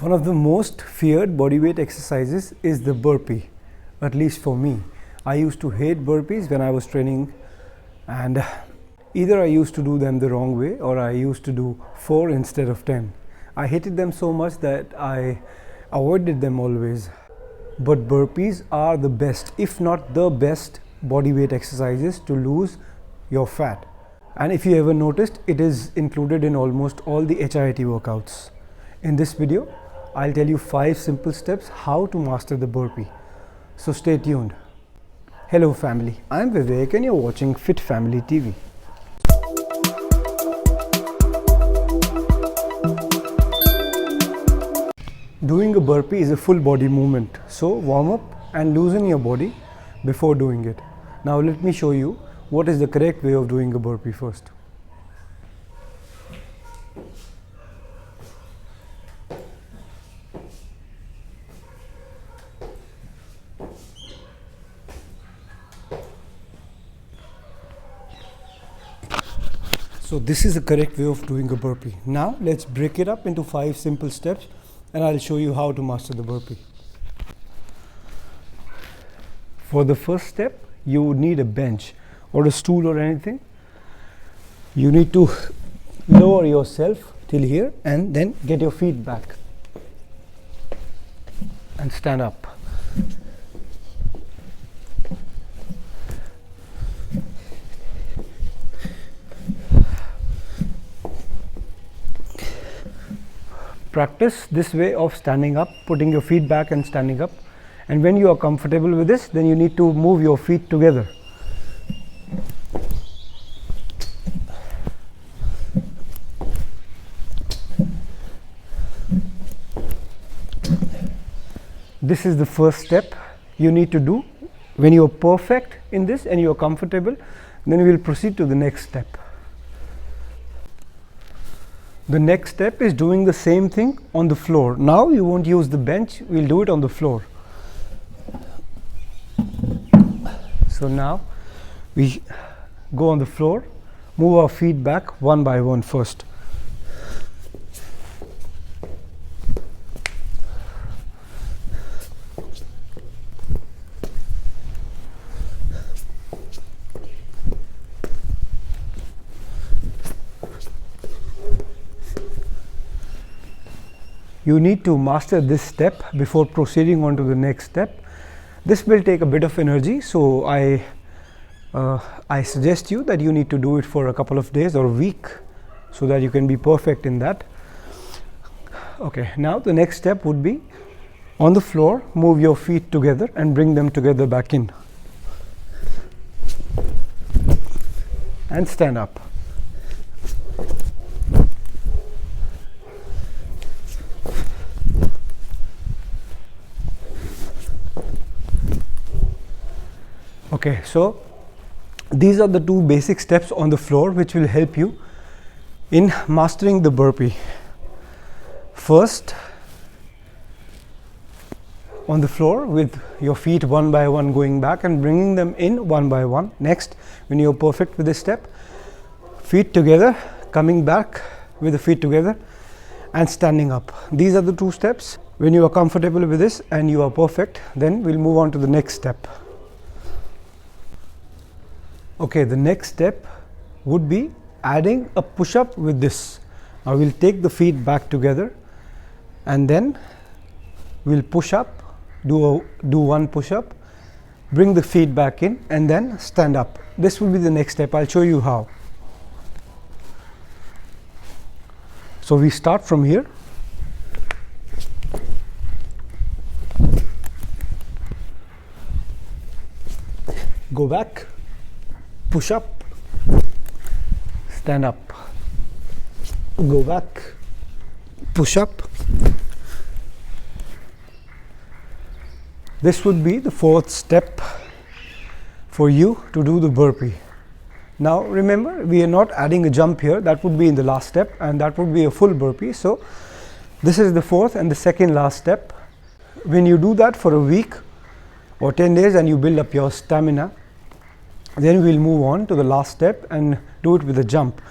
One of the most feared bodyweight exercises is the burpee, at least for me. I used to hate burpees when I was training, and either I used to do them the wrong way or I used to do 4 instead of 10. I hated them so much that I avoided them always. But burpees are the best, if not the best, bodyweight exercises to lose your fat. And if you ever noticed, it is included in almost all the HIIT workouts. In this video, I'll tell you 5 simple steps how to master the burpee. So stay tuned. Hello family, I'm Vivek and you're watching Fit Family TV. Doing a burpee is a full body movement, so warm up and loosen your body before doing it. Now let me show you what is the correct way of doing a burpee first. So this is the correct way of doing a burpee. Now let's break it up into 5 simple steps and I'll show you how to master the burpee. For the first step, you would need a bench or a stool or anything. You need to lower yourself till here and then get your feet back and stand up. Practice this way of standing up, putting your feet back and standing up. And when you are comfortable with this, then you need to move your feet together. This is the first step you need to do. When you are perfect in this and you are comfortable, then we will proceed to the next step. The next step is doing the same thing on the floor. Now you won't use the bench, we'll do it on the floor. So now we go on the floor, move our feet back one by one first. You need to master this step before proceeding on to the next step. This will take a bit of energy, so I suggest you that you need to do it for a couple of days or a week so that you can be perfect in that. Okay, now the next step would be on the floor, move your feet together and bring them together back in. And stand up. Okay, so these are the 2 basic steps on the floor which will help you in mastering the burpee. First, on the floor with your feet one by one going back and bringing them in one by one. Next, when you're perfect with this step, feet together, coming back with the feet together and standing up. These are the 2 steps. When you are comfortable with this and you are perfect, then we'll move on to the next step. Okay, the next step would be adding a push-up with this. Now we'll take the feet back together and then we'll push up, do 1 push-up, bring the feet back in and then stand up. This will be the next step. I'll show you how. So we start from here. Go back. Push up, stand up, go back, push up. This would be the 4th step for you to do the burpee. Now remember, we are not adding a jump here, that would be in the last step and that would be a full burpee. So this is the 4th and the second last step. When you do that for a week or 10 days and you build up your stamina, then we'll move on to the last step and do it with a jump.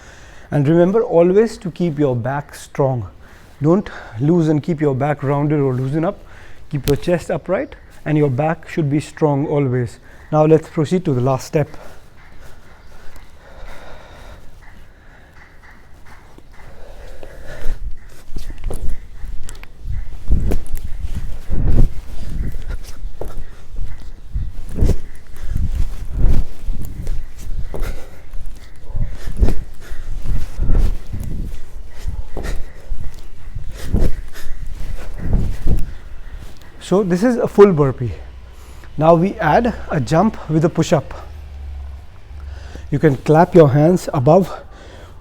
And remember always to keep your back strong. Don't loosen, keep your back rounded or loosen up. Keep your chest upright and your back should be strong always. Now let's proceed to the last step. So this is a full burpee. Now we add a jump with a push-up. You can clap your hands above,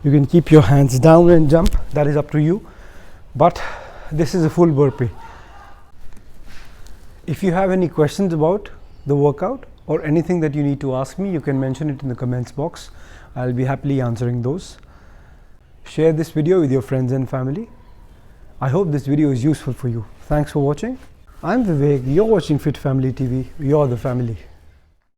you can keep your hands down and jump, that is up to you, but this is a full burpee. If you have any questions about the workout or anything that you need to ask me, you can mention it in the comments box. I'll be happily answering those. Share this video with your friends and family. I hope this video is useful for you. Thanks for watching. I'm Vivek, you're watching Fit Family TV, you're the family.